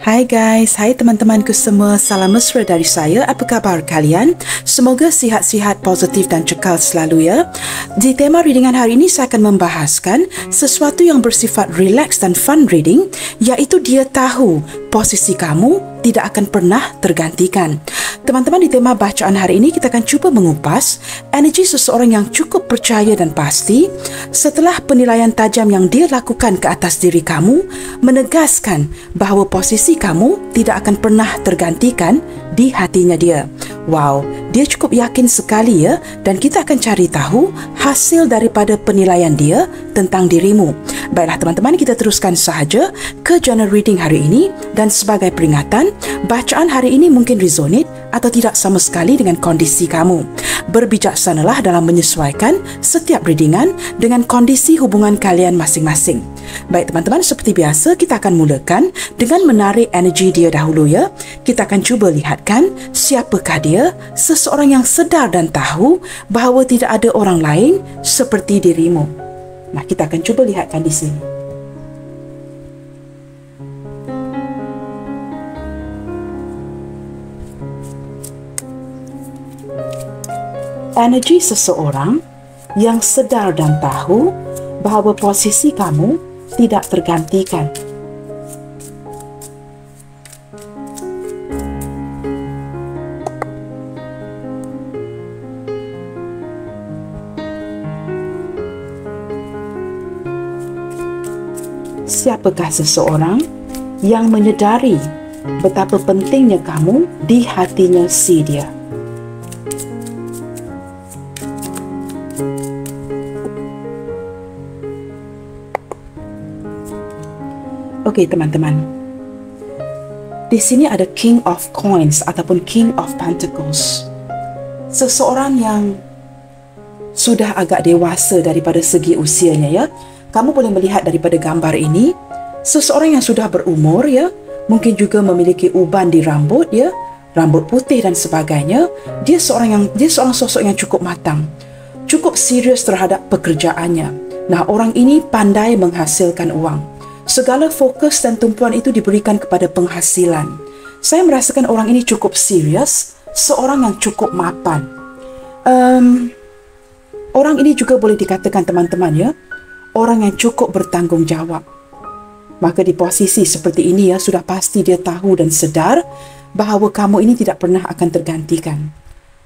Hai guys, hai teman-temanku semua, salam mesra dari saya. Apa khabar kalian? Semoga sihat-sihat, positif dan kekal selalu ya. Di tema readingan hari ini saya akan membahaskan sesuatu yang bersifat relax dan fun reading, iaitu dia tahu posisi kamu tidak akan pernah tergantikan. Teman-teman, di tema bacaan hari ini kita akan cuba mengupas energi seseorang yang cukup percaya dan pasti setelah penilaian tajam yang dia lakukan ke atas diri kamu, menegaskan bahawa posisi kamu tidak akan pernah tergantikan di hatinya dia. Wow, dia cukup yakin sekali ya, dan kita akan cari tahu hasil daripada penilaian dia tentang dirimu. Baiklah teman-teman, kita teruskan sahaja ke journal reading hari ini, dan sebagai peringatan, bacaan hari ini mungkin resonate atau tidak sama sekali dengan kondisi kamu. Berbijaksanalah dalam menyesuaikan setiap readingan dengan kondisi hubungan kalian masing-masing. Baik teman-teman, seperti biasa kita akan mulakan dengan menarik energi dia dahulu ya. Kita akan cuba lihatkan siapakah dia, seseorang yang sedar dan tahu bahawa tidak ada orang lain seperti dirimu. Nah, kita akan cuba lihatkan di sini. Energi seseorang yang sedar dan tahu bahawa posisi kamu tidak tergantikan. Siapakah seseorang yang menyedari betapa pentingnya kamu di hatinya si dia? Okey teman-teman, di sini ada King of Coins ataupun King of Pentacles. Seseorang yang sudah agak dewasa daripada segi usianya ya. Kamu boleh melihat daripada gambar ini, seseorang yang sudah berumur ya, mungkin juga memiliki uban di rambut ya, rambut putih dan sebagainya. Dia seorang sosok yang cukup matang, cukup serius terhadap pekerjaannya. Nah, orang ini pandai menghasilkan uang. Segala fokus dan tumpuan itu diberikan kepada penghasilan. Saya merasakan orang ini cukup serius, seorang yang cukup mapan. Orang ini juga boleh dikatakan teman-teman ya, orang yang cukup bertanggungjawab. Maka di posisi seperti ini ya, sudah pasti dia tahu dan sedar bahawa kamu ini tidak pernah akan tergantikan.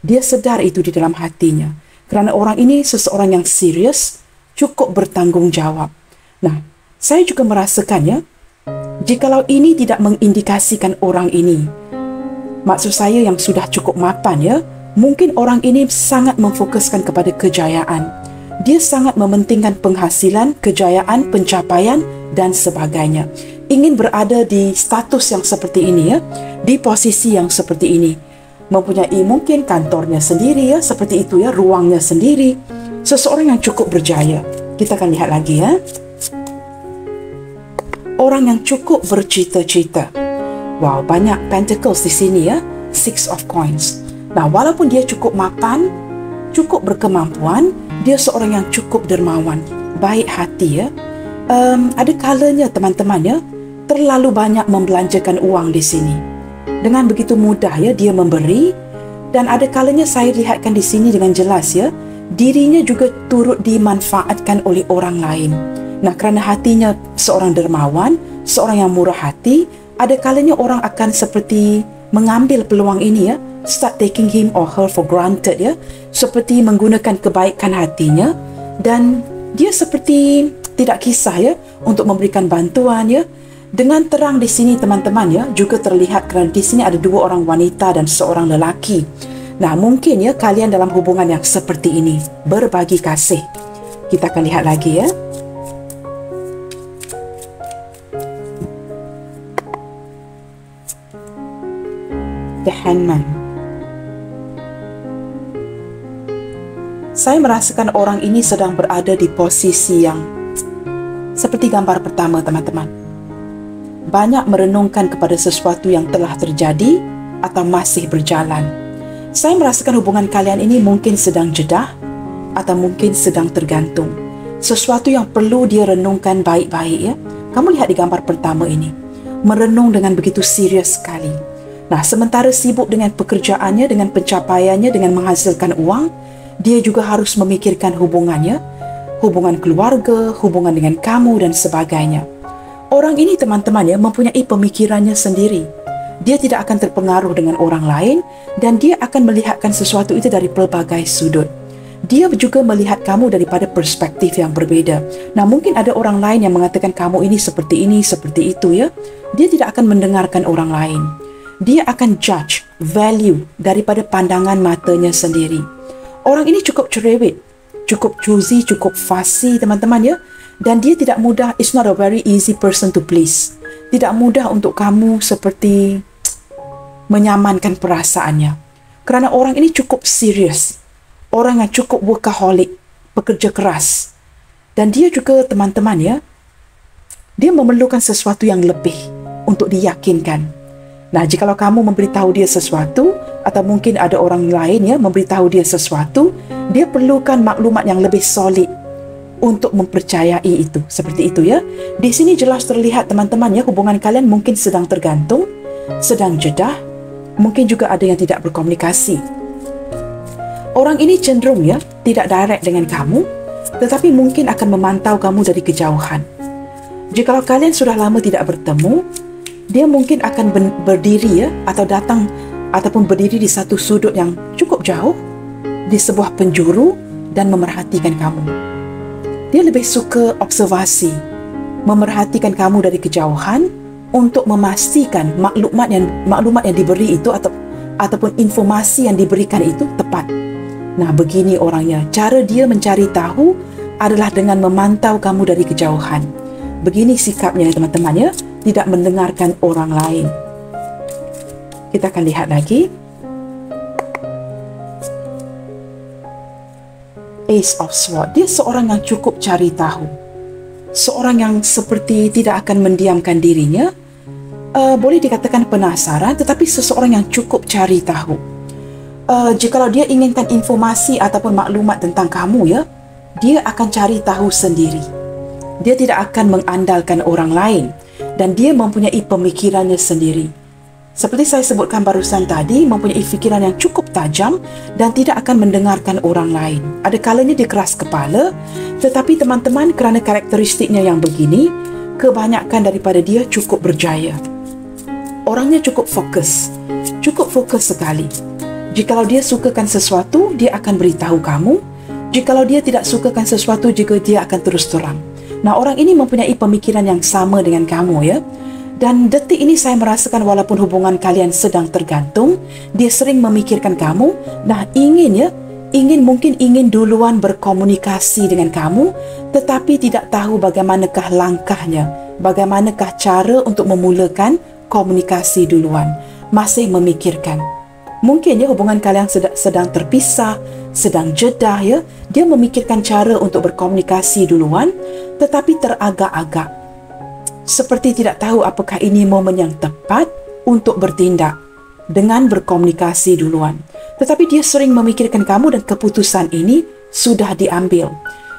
Dia sedar itu di dalam hatinya. Kerana orang ini seseorang yang serius, cukup bertanggungjawab. Nah, saya juga merasakannya, jikalau ini tidak mengindikasikan orang ini, maksud saya yang sudah cukup mapan ya, mungkin orang ini sangat memfokuskan kepada kejayaan. Dia sangat mementingkan penghasilan, kejayaan, pencapaian dan sebagainya. Ingin berada di status yang seperti ini ya, di posisi yang seperti ini. Mempunyai mungkin kantornya sendiri ya, seperti itu ya, ruangnya sendiri. Seseorang yang cukup berjaya. Kita akan lihat lagi ya. Orang yang cukup bercita-cita. Wow, banyak pentacles di sini ya. Six of Coins. Nah, walaupun dia cukup mapan, cukup berkemampuan, dia seorang yang cukup dermawan, baik hati ya. Ada kalanya teman-teman ya, terlalu banyak membelanjakan uang di sini. Dengan begitu mudah ya dia memberi, dan ada kalanya saya lihatkan di sini dengan jelas ya, dirinya juga turut dimanfaatkan oleh orang lain. Nah, kerana hatinya seorang dermawan, seorang yang murah hati, ada kalanya orang akan seperti mengambil peluang ini ya, start taking him or her for granted ya, seperti menggunakan kebaikan hatinya, dan dia seperti tidak kisah ya untuk memberikan bantuan ya. Dengan terang di sini teman-teman ya, juga terlihat kerana di sini ada dua orang wanita dan seorang lelaki. Nah, mungkin ya kalian dalam hubungan yang seperti ini, berbagi kasih. Kita akan lihat lagi ya. The Hangman. Saya merasakan orang ini sedang berada di posisi yang seperti gambar pertama teman-teman. Banyak merenungkan kepada sesuatu yang telah terjadi atau masih berjalan. Saya merasakan hubungan kalian ini mungkin sedang jedah atau mungkin sedang tergantung. Sesuatu yang perlu dia renungkan baik-baik ya. Kamu lihat di gambar pertama ini. merenung dengan begitu serius sekali. Nah, sementara sibuk dengan pekerjaannya, dengan pencapaiannya, dengan menghasilkan uang, dia juga harus memikirkan hubungannya, hubungan keluarga, hubungan dengan kamu dan sebagainya. Orang ini teman-teman ya mempunyai pemikirannya sendiri. Dia tidak akan terpengaruh dengan orang lain dan dia akan melihatkan sesuatu itu dari pelbagai sudut. Dia juga melihat kamu daripada perspektif yang berbeda. Nah, mungkin ada orang lain yang mengatakan kamu ini, seperti itu ya. Dia tidak akan mendengarkan orang lain. Dia akan judge, value daripada pandangan matanya sendiri. Orang ini cukup cerewet, cukup choosy, cukup fussy teman-teman ya. Dan dia tidak mudah, it's not a very easy person to please. Tidak mudah untuk kamu seperti menyamankan perasaannya. Kerana orang ini cukup serius. Orang yang cukup workaholic, pekerja keras. Dan dia juga teman-teman ya, dia memerlukan sesuatu yang lebih untuk diyakinkan. Nah, jikalau kamu memberitahu dia sesuatu atau mungkin ada orang lain ya memberitahu dia sesuatu, dia perlukan maklumat yang lebih solid untuk mempercayai itu. Seperti itu ya. Di sini jelas terlihat teman-teman ya, hubungan kalian mungkin sedang tergantung, sedang jedah, mungkin juga ada yang tidak berkomunikasi. Orang ini cenderung ya tidak direct dengan kamu, tetapi mungkin akan memantau kamu dari kejauhan. Jikalau kalian sudah lama tidak bertemu, dia mungkin akan berdiri ya atau datang ataupun berdiri di satu sudut yang cukup jauh di sebuah penjuru dan memerhatikan kamu. Dia lebih suka observasi, memerhatikan kamu dari kejauhan untuk memastikan maklumat yang diberi itu ataupun informasi yang diberikan itu tepat. Nah, begini orangnya. Cara dia mencari tahu adalah dengan memantau kamu dari kejauhan. Begini sikapnya teman-teman ya, tidak mendengarkan orang lain. Kita akan lihat lagi. Ace of Swords. Dia seorang yang cukup cari tahu. Seorang yang seperti tidak akan mendiamkan dirinya. Boleh dikatakan penasaran, tetapi seseorang yang cukup cari tahu. Jikalau dia inginkan informasi ataupun maklumat tentang kamu ya, dia akan cari tahu sendiri. Dia tidak akan mengandalkan orang lain dan dia mempunyai pemikirannya sendiri. Seperti saya sebutkan barusan tadi, mempunyai fikiran yang cukup tajam dan tidak akan mendengarkan orang lain. Ada kalanya dia keras kepala, tetapi teman-teman kerana karakteristiknya yang begini, kebanyakan daripada dia cukup berjaya. Orangnya cukup fokus sekali. Jikalau dia sukakan sesuatu, dia akan beritahu kamu. Jikalau dia tidak sukakan sesuatu, juga dia akan terus terang. Nah, orang ini mempunyai pemikiran yang sama dengan kamu ya. Dan detik ini saya merasakan walaupun hubungan kalian sedang tergantung, dia sering memikirkan kamu. Nah, mungkin ingin duluan berkomunikasi dengan kamu, tetapi tidak tahu bagaimanakah langkahnya, bagaimanakah cara untuk memulakan komunikasi duluan. Masih memikirkan. Mungkin ya hubungan kalian sedang terpisah, sedang jedah ya. Dia memikirkan cara untuk berkomunikasi duluan, tetapi teragak-agak. Seperti tidak tahu apakah ini momen yang tepat untuk bertindak dengan berkomunikasi duluan. Tetapi dia sering memikirkan kamu dan keputusan ini sudah diambil.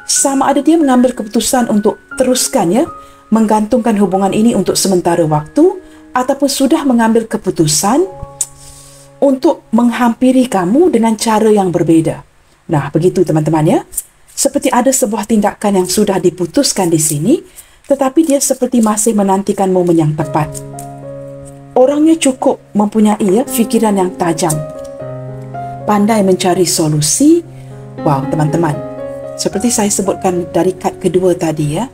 Sama ada dia mengambil keputusan untuk teruskan ya, menggantungkan hubungan ini untuk sementara waktu, ataupun sudah mengambil keputusan untuk menghampiri kamu dengan cara yang berbeda. Nah, begitu teman-teman ya. Seperti ada sebuah tindakan yang sudah diputuskan di sini, tetapi dia seperti masih menantikan momen yang tepat. Orangnya cukup mempunyai ya, fikiran yang tajam. Pandai mencari solusi. Wow, teman-teman. Seperti saya sebutkan dari kad kedua tadi ya.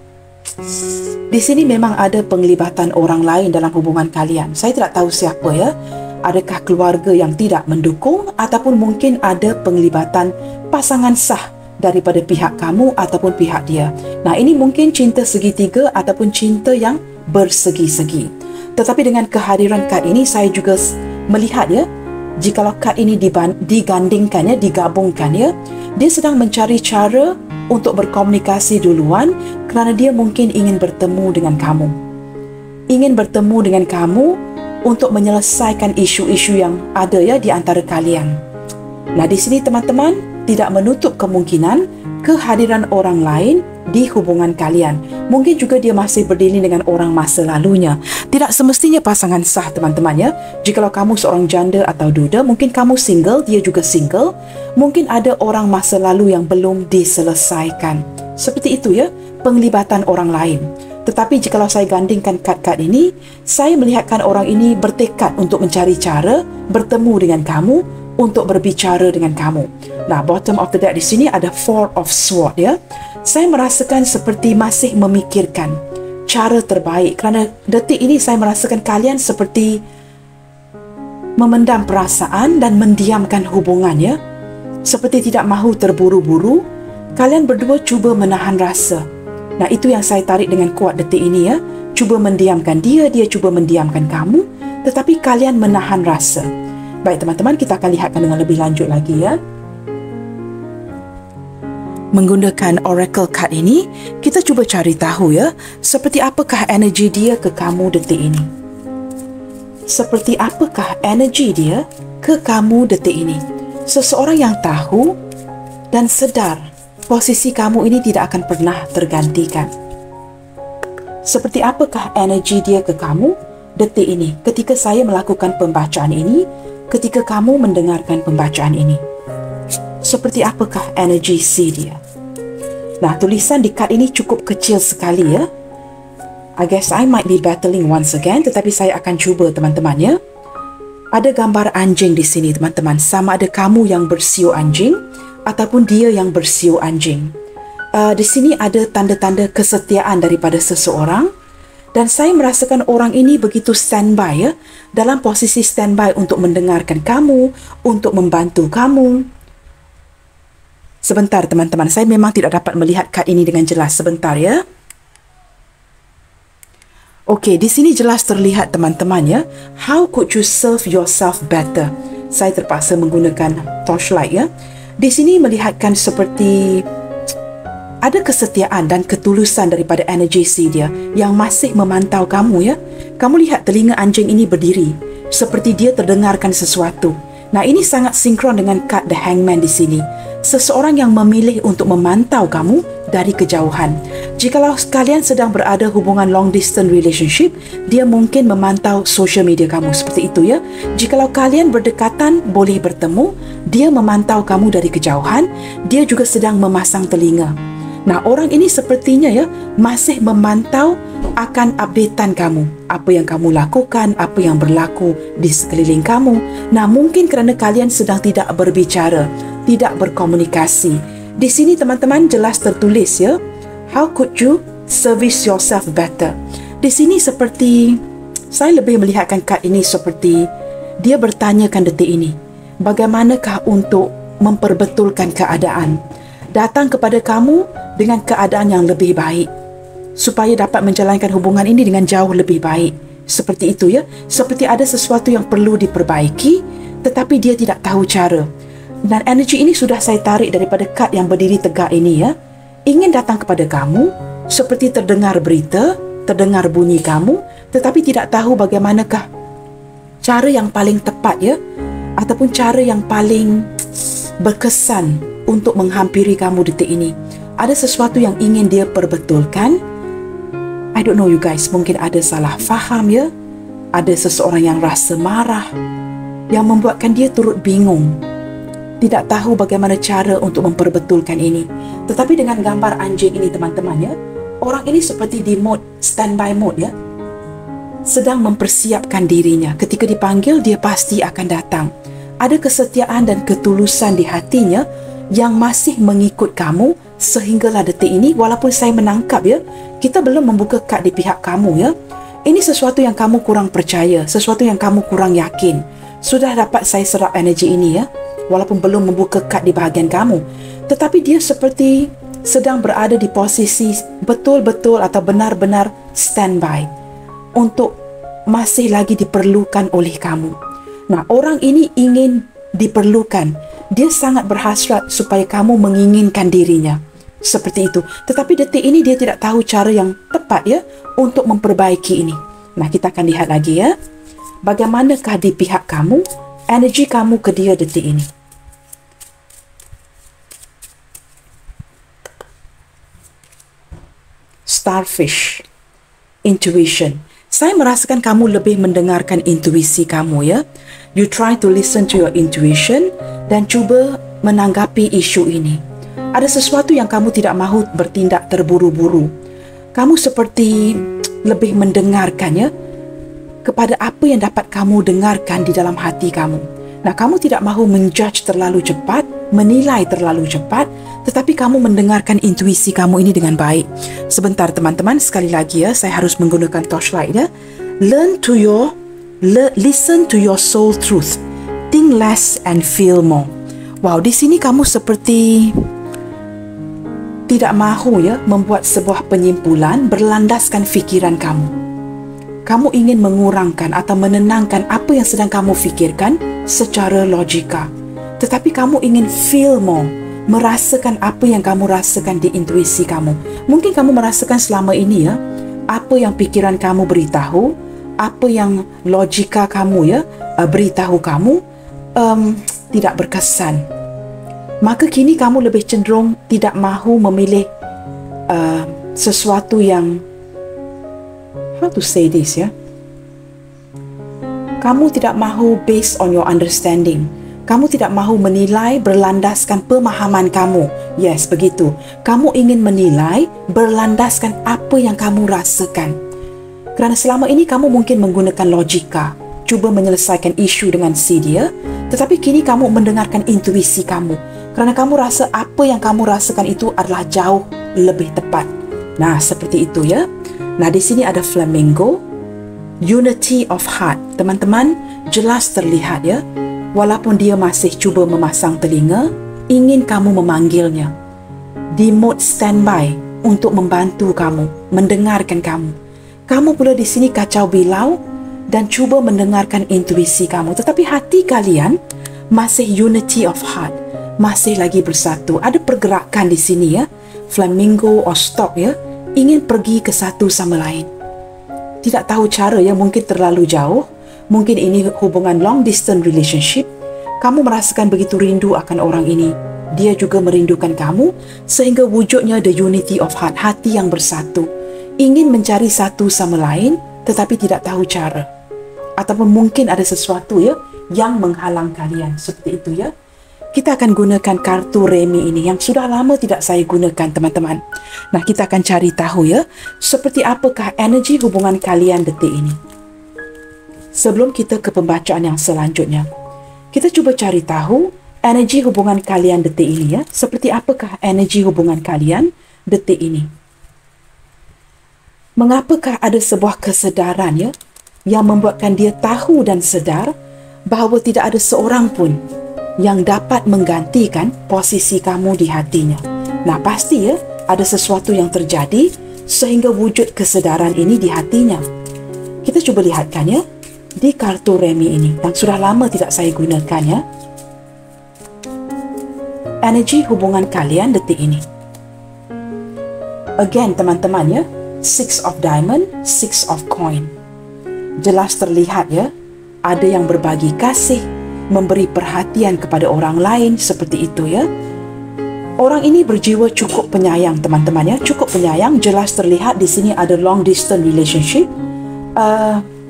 Di sini memang ada penglibatan orang lain dalam hubungan kalian. Saya tidak tahu siapa ya. Adakah keluarga yang tidak mendukung ataupun mungkin ada penglibatan pasangan sah daripada pihak kamu ataupun pihak dia. Nah, ini mungkin cinta segitiga ataupun cinta yang bersegi-segi. Tetapi dengan kehadiran kad ini saya juga melihat ya, jikalau kad ini digandingkan ya, digabungkan ya, dia sedang mencari cara untuk berkomunikasi duluan kerana dia mungkin ingin bertemu dengan kamu. Ingin bertemu dengan kamu untuk menyelesaikan isu-isu yang ada ya di antara kalian. Nah, di sini teman-teman tidak menutup kemungkinan kehadiran orang lain di hubungan kalian. Mungkin juga dia masih berdilin dengan orang masa lalunya. Tidak semestinya pasangan sah, teman-teman ya. Jikalau kamu seorang janda atau duda, mungkin kamu single, dia juga single. Mungkin ada orang masa lalu yang belum diselesaikan. Seperti itu ya, penglibatan orang lain. Tetapi jikalau saya gandingkan kad-kad ini, saya melihatkan orang ini bertekad untuk mencari cara bertemu dengan kamu, untuk berbicara dengan kamu. Nah, bottom of the deck di sini ada Four of Swords ya. Saya merasakan seperti masih memikirkan cara terbaik, kerana detik ini saya merasakan kalian seperti memendam perasaan dan mendiamkan hubungan ya. Seperti tidak mahu terburu-buru, kalian berdua cuba menahan rasa. Nah, itu yang saya tarik dengan kuat detik ini ya. Cuba mendiamkan dia, dia cuba mendiamkan kamu, tetapi kalian menahan rasa. Baik teman-teman, kita akan lihatkan dengan lebih lanjut lagi ya. Menggunakan Oracle card ini, kita cuba cari tahu ya, seperti apakah energi dia ke kamu detik ini. Seperti apakah energi dia ke kamu detik ini. Seseorang yang tahu dan sedar posisi kamu ini tidak akan pernah tergantikan. Seperti apakah energi dia ke kamu detik ini ketika saya melakukan pembacaan ini, ketika kamu mendengarkan pembacaan ini. Seperti apakah energi si dia? Nah, tulisan di kad ini cukup kecil sekali ya. I guess I might be battling once again, tetapi saya akan cuba teman-teman ya. Ada gambar anjing di sini teman-teman. Sama ada kamu yang bersiul anjing ataupun dia yang bersiul anjing. Di sini ada tanda-tanda kesetiaan daripada seseorang. Dan saya merasakan orang ini begitu standby ya. Dalam posisi standby untuk mendengarkan kamu, untuk membantu kamu. Sebentar teman-teman, saya memang tidak dapat melihat kad ini dengan jelas. Sebentar ya. Okey, di sini jelas terlihat teman-teman ya. How could you serve yourself better? Saya terpaksa menggunakan torchlight ya. Di sini melihatkan seperti ada kesetiaan dan ketulusan daripada energi si dia yang masih memantau kamu ya. Kamu lihat telinga anjing ini berdiri seperti dia terdengarkan sesuatu. Nah, ini sangat sinkron dengan kad The Hangman di sini. Seseorang yang memilih untuk memantau kamu dari kejauhan. Jikalau kalian sedang berada hubungan long distance relationship, dia mungkin memantau social media kamu seperti itu ya. Jikalau kalian berdekatan boleh bertemu, dia memantau kamu dari kejauhan, dia juga sedang memasang telinga. Nah, orang ini sepertinya ya masih memantau akan updatean kamu. Apa yang kamu lakukan, apa yang berlaku di sekeliling kamu. Nah, mungkin kerana kalian sedang tidak berbicara, tidak berkomunikasi. Di sini teman-teman jelas tertulis ya, how could you service yourself better? Di sini seperti saya lebih melihatkan kad ini seperti dia bertanyakan detik ini, bagaimanakah untuk memperbetulkan keadaan? Datang kepada kamu dengan keadaan yang lebih baik supaya dapat menjalankan hubungan ini dengan jauh lebih baik. Seperti itu ya. Seperti ada sesuatu yang perlu diperbaiki tetapi dia tidak tahu cara. Dan energi ini sudah saya tarik daripada kad yang berdiri tegak ini ya. Ingin datang kepada kamu seperti terdengar berita, terdengar bunyi kamu, tetapi tidak tahu bagaimanakah cara yang paling tepat ya, ataupun cara yang paling berkesan untuk menghampiri kamu detik ini. Ada sesuatu yang ingin dia perbetulkan. I don't know you guys, mungkin ada salah faham ya. Ada seseorang yang rasa marah yang membuatkan dia turut bingung, tidak tahu bagaimana cara untuk memperbetulkan ini. Tetapi dengan gambar anjing ini teman-teman ya, orang ini seperti di mode standby mode ya, sedang mempersiapkan dirinya. Ketika dipanggil dia pasti akan datang. Ada kesetiaan dan ketulusan di hatinya yang masih mengikut kamu sehinggalah detik ini. Walaupun saya menangkap ya, kita belum membuka kad di pihak kamu ya. Ini sesuatu yang kamu kurang percaya, sesuatu yang kamu kurang yakin. Sudah dapat saya serap energi ini ya, walaupun belum membuka kad di bahagian kamu. Tetapi dia seperti sedang berada di posisi betul-betul atau benar-benar standby untuk masih lagi diperlukan oleh kamu. Nah, orang ini ingin diperlukan. Dia sangat berhasrat supaya kamu menginginkan dirinya. Seperti itu. Tetapi detik ini dia tidak tahu cara yang tepat ya untuk memperbaiki ini. Nah, kita akan lihat lagi ya. Bagaimanakah di pihak kamu, energi kamu ke dia detik ini. starfish. Intuition. Saya merasakan kamu lebih mendengarkan intuisi kamu, ya. You try to listen to your intuition dan cuba menanggapi isu ini. Ada sesuatu yang kamu tidak mahu bertindak terburu-buru. Kamu seperti lebih mendengarkannya kepada apa yang dapat kamu dengarkan di dalam hati kamu. Nah, kamu tidak mahu menjudge terlalu cepat, menilai terlalu cepat, tetapi kamu mendengarkan intuisi kamu ini dengan baik. Sebentar teman-teman, sekali lagi ya, saya harus menggunakan torchlight ya. Listen to your soul truth. Think less and feel more. Wow, di sini kamu seperti tidak mahu ya membuat sebuah penyimpulan berlandaskan fikiran kamu. Kamu ingin mengurangkan atau menenangkan apa yang sedang kamu fikirkan secara logika. Tetapi kamu ingin feel more, merasakan apa yang kamu rasakan di intuisi kamu. Mungkin kamu merasakan selama ini ya, apa yang pikiran kamu beritahu, apa yang logika kamu ya beritahu kamu tidak berkesan. Maka kini kamu lebih cenderung tidak mahu memilih sesuatu yang, how to say this ya, kamu tidak mahu based on your understanding. Kamu tidak mahu menilai berlandaskan pemahaman kamu. Yes, begitu. Kamu ingin menilai berlandaskan apa yang kamu rasakan. Kerana selama ini kamu mungkin menggunakan logika, cuba menyelesaikan isu dengan si dia, tetapi kini kamu mendengarkan intuisi kamu. Kerana kamu rasa apa yang kamu rasakan itu adalah jauh lebih tepat. Nah, seperti itu ya. Nah, di sini ada flamingo, unity of heart. Teman-teman, jelas terlihat ya. Walaupun dia masih cuba memasang telinga, ingin kamu memanggilnya. Di mode standby untuk membantu kamu, mendengarkan kamu. Kamu pula di sini kacau bilau dan cuba mendengarkan intuisi kamu. Tetapi hati kalian masih unity of heart, masih lagi bersatu. Ada pergerakan di sini ya. Flamingo or stork ya, ingin pergi ke satu sama lain. Tidak tahu cara ya, mungkin terlalu jauh. Mungkin ini hubungan long distance relationship. Kamu merasakan begitu rindu akan orang ini. Dia juga merindukan kamu sehingga wujudnya the unity of heart, hati yang bersatu. Ingin mencari satu sama lain tetapi tidak tahu cara. Ataupun mungkin ada sesuatu ya yang menghalang kalian. Seperti itu ya. Kita akan gunakan kartu remi ini yang sudah lama tidak saya gunakan teman-teman. Nah, kita akan cari tahu ya, seperti apakah energi hubungan kalian detik ini. Sebelum kita ke pembacaan yang selanjutnya, kita cuba cari tahu energi hubungan kalian detik ini ya. Seperti apakah energi hubungan kalian detik ini. Mengapakah ada sebuah kesedaran ya yang membuatkan dia tahu dan sedar bahawa tidak ada seorang pun yang dapat menggantikan posisi kamu di hatinya. Nah, pasti ya ada sesuatu yang terjadi sehingga wujud kesedaran ini di hatinya. Kita cuba lihatkan ya di kartu remi ini yang sudah lama tidak saya gunakan ya. Energi hubungan kalian detik ini. Again teman-teman ya, Six of Diamond, Six of Coin. Jelas terlihat ya, ada yang berbagi kasih, memberi perhatian kepada orang lain seperti itu ya. Orang ini berjiwa cukup penyayang teman-teman ya, cukup penyayang. Jelas terlihat di sini ada long distance relationship.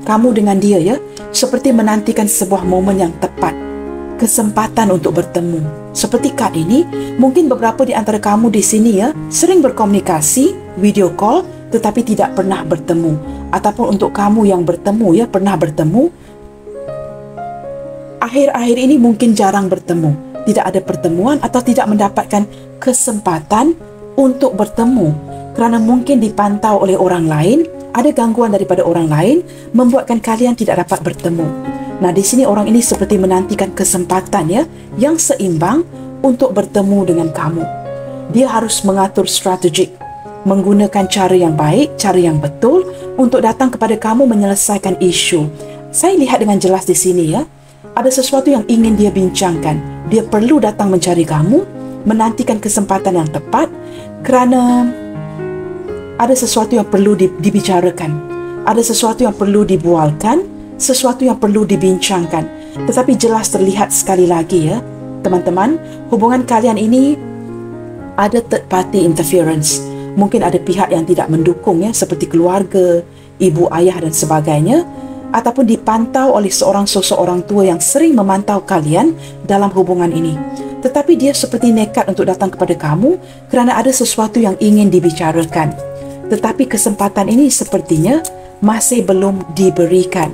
Kamu dengan dia ya, seperti menantikan sebuah momen yang tepat, kesempatan untuk bertemu. Seperti kad ini, mungkin beberapa di antara kamu di sini ya sering berkomunikasi, video call, tetapi tidak pernah bertemu. Ataupun untuk kamu yang bertemu ya, pernah bertemu, akhir-akhir ini mungkin jarang bertemu, tidak ada pertemuan atau tidak mendapatkan kesempatan untuk bertemu kerana mungkin dipantau oleh orang lain, ada gangguan daripada orang lain membuatkan kalian tidak dapat bertemu. Nah, di sini orang ini seperti menantikan kesempatan ya yang seimbang untuk bertemu dengan kamu. Dia harus mengatur strategik, menggunakan cara yang baik, cara yang betul untuk datang kepada kamu menyelesaikan isu. Saya lihat dengan jelas di sini ya. Ada sesuatu yang ingin dia bincangkan. Dia perlu datang mencari kamu, menantikan kesempatan yang tepat kerana ada sesuatu yang perlu dibicarakan. Ada sesuatu yang perlu dibualkan, sesuatu yang perlu dibincangkan. Tetapi jelas terlihat sekali lagi ya, teman-teman, hubungan kalian ini ada third party interference. Mungkin ada pihak yang tidak mendukung ya, seperti keluarga, ibu, ayah dan sebagainya, ataupun dipantau oleh seorang sosok orang tua yang sering memantau kalian dalam hubungan ini. Tetapi dia seperti nekat untuk datang kepada kamu kerana ada sesuatu yang ingin dibicarakan. Tetapi kesempatan ini sepertinya masih belum diberikan.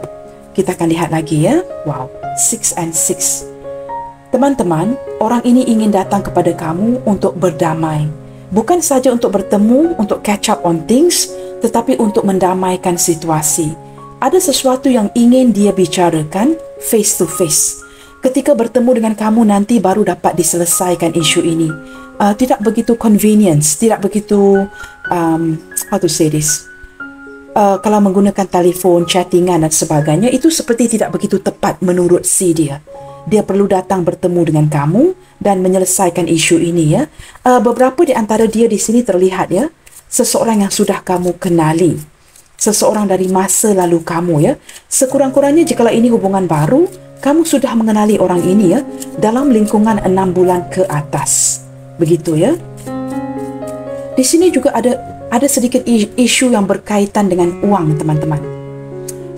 Kita akan lihat lagi ya. Wow, 6 and 6. Teman-teman, orang ini ingin datang kepada kamu untuk berdamai. Bukan saja untuk bertemu, untuk catch up on things, tetapi untuk mendamaikan situasi. Ada sesuatu yang ingin dia bicarakan face to face. Ketika bertemu dengan kamu nanti baru dapat diselesaikan isu ini. Tidak begitu convenience, tidak begitu, how to say this? Kalau menggunakan telefon, chattingan dan sebagainya, itu seperti tidak begitu tepat menurut si dia. Dia perlu datang bertemu dengan kamu dan menyelesaikan isu ini ya. Beberapa di antara dia di sini terlihat ya, seseorang yang sudah kamu kenali, seseorang dari masa lalu kamu ya. Sekurang-kurangnya jikalau ini hubungan baru, kamu sudah mengenali orang ini ya, dalam lingkungan 6 bulan ke atas. Begitu ya. Di sini juga ada sedikit isu yang berkaitan dengan uang, teman-teman.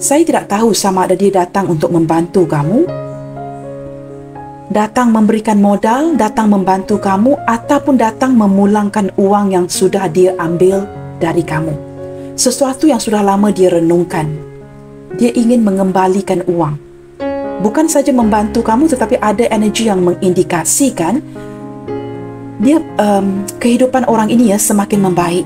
Saya tidak tahu sama ada dia datang untuk membantu kamu, datang memberikan modal, datang membantu kamu, ataupun datang memulangkan uang yang sudah dia ambil dari kamu. Sesuatu yang sudah lama dia renungkan. Dia ingin mengembalikan uang. Bukan saja membantu kamu, tetapi ada energi yang mengindikasikan dia kehidupan orang ini ya semakin membaik.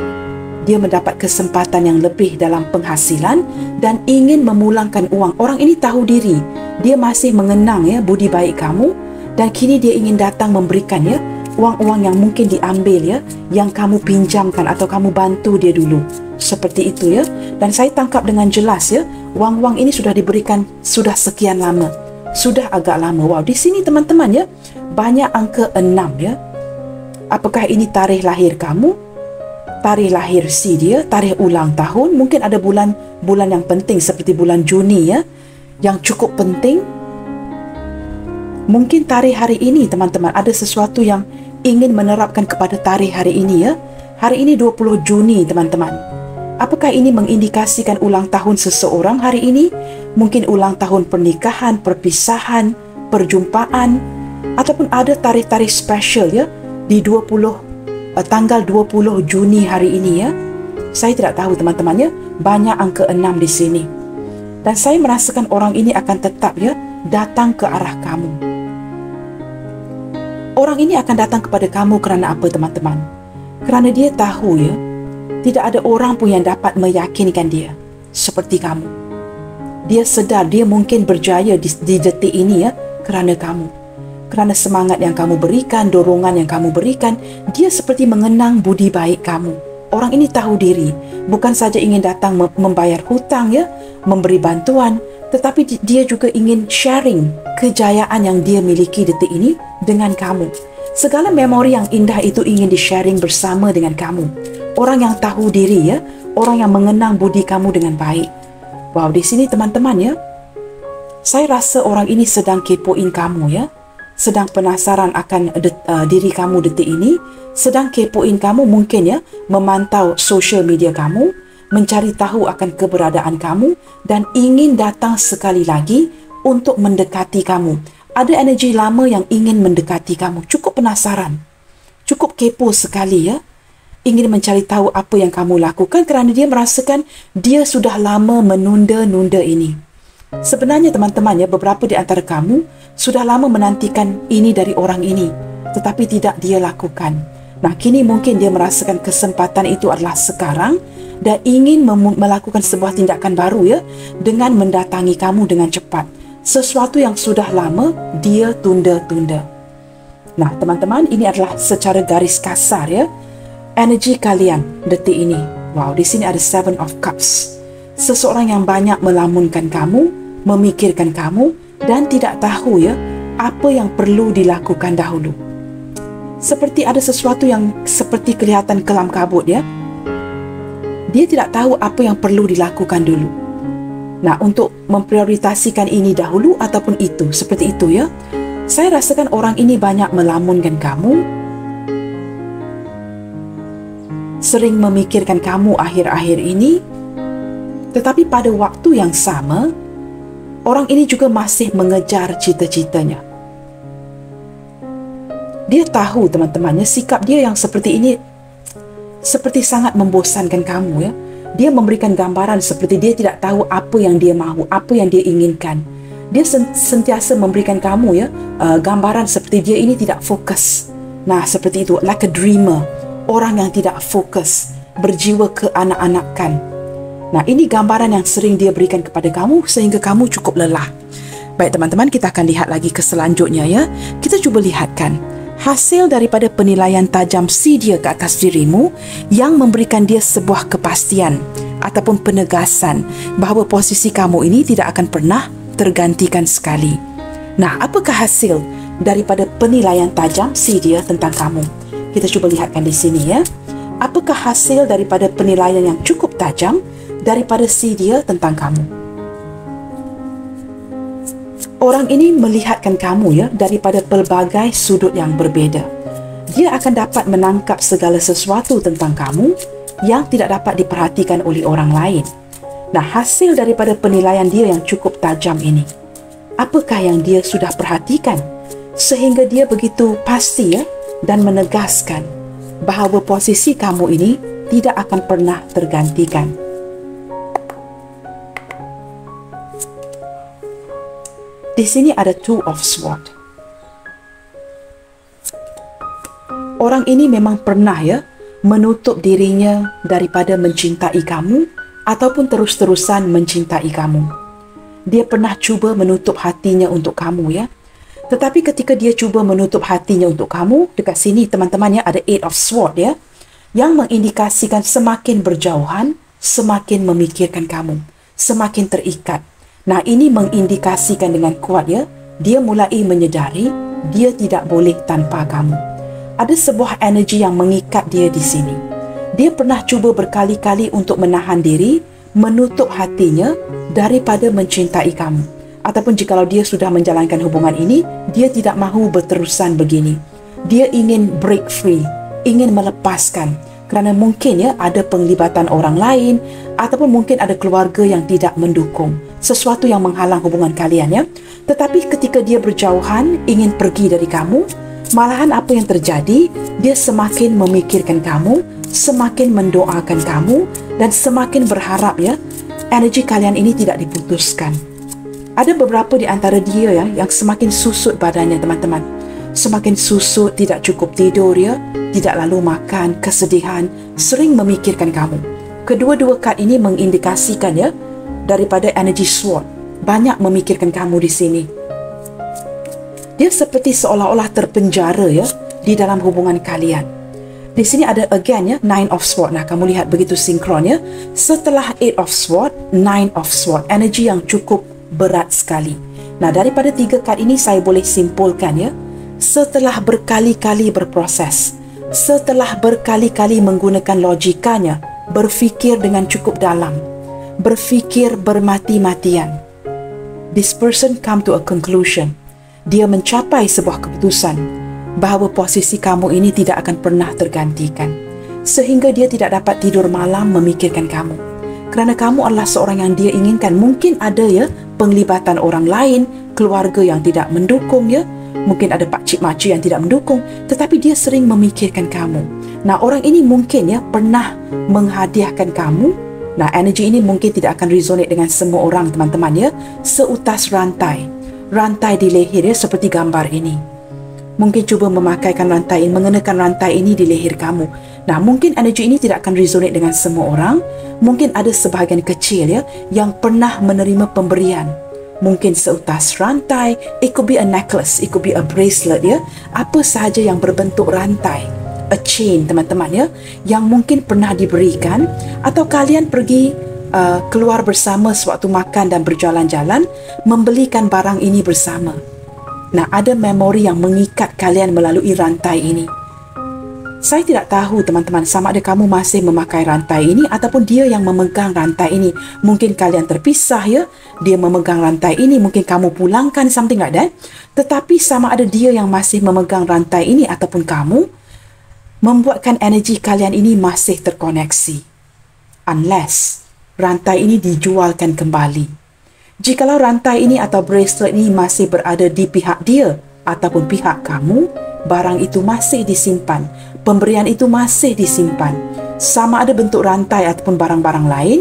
Dia mendapat kesempatan yang lebih dalam penghasilan dan ingin memulangkan uang. Orang ini tahu diri. Dia masih mengenang ya budi baik kamu. Dan kini dia ingin datang memberikan ya uang-uang yang mungkin diambil ya, yang kamu pinjamkan atau kamu bantu dia dulu. Seperti itu ya. Dan saya tangkap dengan jelas ya, wang-wang ini sudah diberikan sudah sekian lama. Sudah agak lama. Wow, di sini teman-teman ya, banyak angka 6 ya. Apakah ini tarikh lahir kamu? Tarikh lahir si dia, tarikh ulang tahun, mungkin ada bulan yang penting seperti bulan Juni ya, yang cukup penting. Mungkin tarikh hari ini teman-teman ada sesuatu yang ingin menerapkan kepada tarikh hari ini ya. Hari ini 20 Juni teman-teman. Apakah ini mengindikasikan ulang tahun seseorang hari ini? Mungkin ulang tahun pernikahan, perpisahan, perjumpaan, ataupun ada tarikh-tarikh special ya di tanggal 20 Juni hari ini ya. Saya tidak tahu teman-teman ya. Banyak angka 6 di sini. Dan saya merasakan orang ini akan tetap ya datang ke arah kamu. Orang ini akan datang kepada kamu kerana apa teman-teman? Kerana dia tahu ya, tidak ada orang pun yang dapat meyakinkan dia seperti kamu. Dia sedar dia mungkin berjaya di detik ini ya kerana kamu. Kerana semangat yang kamu berikan, dorongan yang kamu berikan, dia seperti mengenang budi baik kamu. Orang ini tahu diri, bukan saja ingin datang membayar hutang ya, memberi bantuan, tetapi dia juga ingin sharing kejayaan yang dia miliki detik ini dengan kamu. Segala memori yang indah itu ingin di-sharing bersama dengan kamu. Orang yang tahu diri ya, orang yang mengenang budi kamu dengan baik. Wow, di sini teman-teman ya, saya rasa orang ini sedang kepoin kamu ya, sedang penasaran akan diri kamu detik ini, sedang kepoin kamu mungkin ya, memantau social media kamu, mencari tahu akan keberadaan kamu dan ingin datang sekali lagi untuk mendekati kamu. Ada energi lama yang ingin mendekati kamu. Cukup penasaran. Cukup kepo sekali ya. Ingin mencari tahu apa yang kamu lakukan kerana dia merasakan dia sudah lama menunda-nunda ini. Sebenarnya teman-teman ya, beberapa di antara kamu sudah lama menantikan ini dari orang ini, tetapi tidak dia lakukan. Nah, kini mungkin dia merasakan kesempatan itu adalah sekarang dan ingin melakukan sebuah tindakan baru ya, dengan mendatangi kamu dengan cepat. Sesuatu yang sudah lama dia tunda-tunda. Nah, teman-teman, ini adalah secara garis kasar ya, energi kalian detik ini. Wow, di sini ada 7 of Cups. Seseorang yang banyak melamunkan kamu, memikirkan kamu dan tidak tahu ya apa yang perlu dilakukan dahulu. Seperti ada sesuatu yang seperti kelihatan kelam kabut ya. Dia tidak tahu apa yang perlu dilakukan dulu. Nah, untuk memprioritasikan ini dahulu ataupun itu, seperti itu ya. Saya rasakan orang ini banyak melamunkan kamu. sering memikirkan kamu akhir-akhir ini. Tetapi pada waktu yang sama, orang ini juga masih mengejar cita-citanya. Dia tahu, teman-temannya, sikap dia yang seperti ini seperti sangat membosankan kamu, ya. Dia memberikan gambaran seperti dia tidak tahu apa yang dia mahu, apa yang dia inginkan. Dia sentiasa memberikan kamu, ya, gambaran seperti dia ini tidak fokus. Nah, seperti itu, like a dreamer, orang yang tidak fokus, berjiwa keanak-anakan. Nah, ini gambaran yang sering dia berikan kepada kamu sehingga kamu cukup lelah. Baik, teman-teman, kita akan lihat lagi ke selanjutnya, ya. Kita cuba lihatkan hasil daripada penilaian tajam si dia ke atas dirimu yang memberikan dia sebuah kepastian ataupun penegasan bahawa posisi kamu ini tidak akan pernah tergantikan sekali. Nah, apakah hasil daripada penilaian tajam si dia tentang kamu? Kita cuba lihatkan di sini, ya. Apakah hasil daripada penilaian yang cukup tajam daripada si dia tentang kamu? Orang ini melihatkan kamu, ya, daripada pelbagai sudut yang berbeza. Dia akan dapat menangkap segala sesuatu tentang kamu yang tidak dapat diperhatikan oleh orang lain. Nah, hasil daripada penilaian dia yang cukup tajam ini, apakah yang dia sudah perhatikan sehingga dia begitu pasti, ya, dan menegaskan bahawa posisi kamu ini tidak akan pernah tergantikan. Di sini ada Two of Swords. Orang ini memang pernah, ya, menutup dirinya daripada mencintai kamu ataupun terus-terusan mencintai kamu. Dia pernah cuba menutup hatinya untuk kamu, ya. Tetapi ketika dia cuba menutup hatinya untuk kamu, dekat sini, teman-teman, ya, ada Eight of Swords, ya, yang mengindikasikan semakin berjauhan, semakin memikirkan kamu, semakin terikat. Nah, ini mengindikasikan dengan kuat, ya, dia mulai menyedari dia tidak boleh tanpa kamu. Ada sebuah energi yang mengikat dia di sini. Dia pernah cuba berkali-kali untuk menahan diri, menutup hatinya daripada mencintai kamu. Ataupun jikalau dia sudah menjalankan hubungan ini, dia tidak mahu berterusan begini. Dia ingin break free, ingin melepaskan. Kerana mungkin, ya, ada penglibatan orang lain ataupun mungkin ada keluarga yang tidak mendukung, sesuatu yang menghalang hubungan kalian, ya. Tetapi ketika dia berjauhan, ingin pergi dari kamu, malahan apa yang terjadi, dia semakin memikirkan kamu, semakin mendoakan kamu dan semakin berharap, ya, energi kalian ini tidak diputuskan. Ada beberapa di antara dia, ya, yang semakin susut badannya, teman-teman. Semakin susut, tidak cukup tidur, ya, tidak lalu makan, kesedihan, sering memikirkan kamu. Kedua-dua kad ini mengindikasikan, ya, daripada energi sword, banyak memikirkan kamu di sini. Dia seperti seolah-olah terpenjara, ya, di dalam hubungan kalian. Di sini ada again, ya, Nine of Swords. Nah, kamu lihat begitu sinkron, ya. Setelah Eight of Swords, Nine of Swords, energi yang cukup berat sekali. Nah, daripada tiga kad ini saya boleh simpulkan, ya, setelah berkali-kali berproses, setelah berkali-kali menggunakan logikanya, berfikir dengan cukup dalam, berfikir bermati-matian, this person come to a conclusion. Dia mencapai sebuah keputusan bahawa posisi kamu ini tidak akan pernah tergantikan, sehingga dia tidak dapat tidur malam memikirkan kamu. Kerana kamu adalah seorang yang dia inginkan. Mungkin ada, ya, penglibatan orang lain, keluarga yang tidak mendukung, ya. Mungkin ada pakcik makcik yang tidak mendukung, tetapi dia sering memikirkan kamu. Nah, orang ini mungkin, ya, pernah menghadiahkan kamu. Nah, energi ini mungkin tidak akan resonate dengan semua orang, teman-teman, ya. Seutas rantai di leher, ya, seperti gambar ini. Mungkin cuba memakaikan rantai ini, mengenakan rantai ini di leher kamu. Nah, mungkin energi ini tidak akan resonate dengan semua orang. Mungkin ada sebahagian kecil, ya, yang pernah menerima pemberian. Mungkin seutas rantai, it could be a necklace, it could be a bracelet, ya. Apa sahaja yang berbentuk rantai, a chain, teman-teman, ya, yang mungkin pernah diberikan, atau kalian pergi keluar bersama sewaktu makan dan berjalan-jalan, membelikan barang ini bersama. Nah, ada memori yang mengikat kalian melalui rantai ini. Saya tidak tahu, teman-teman, sama ada kamu masih memakai rantai ini ataupun dia yang memegang rantai ini. Mungkin kalian terpisah, ya. Dia memegang rantai ini, mungkin kamu pulangkan, something like that. Tetapi sama ada dia yang masih memegang rantai ini ataupun kamu, membuatkan energi kalian ini masih terkoneksi. Unless rantai ini dijualkan kembali. Jikalau rantai ini atau bracelet ini masih berada di pihak dia ataupun pihak kamu, barang itu masih disimpan, pemberian itu masih disimpan. Sama ada bentuk rantai ataupun barang-barang lain,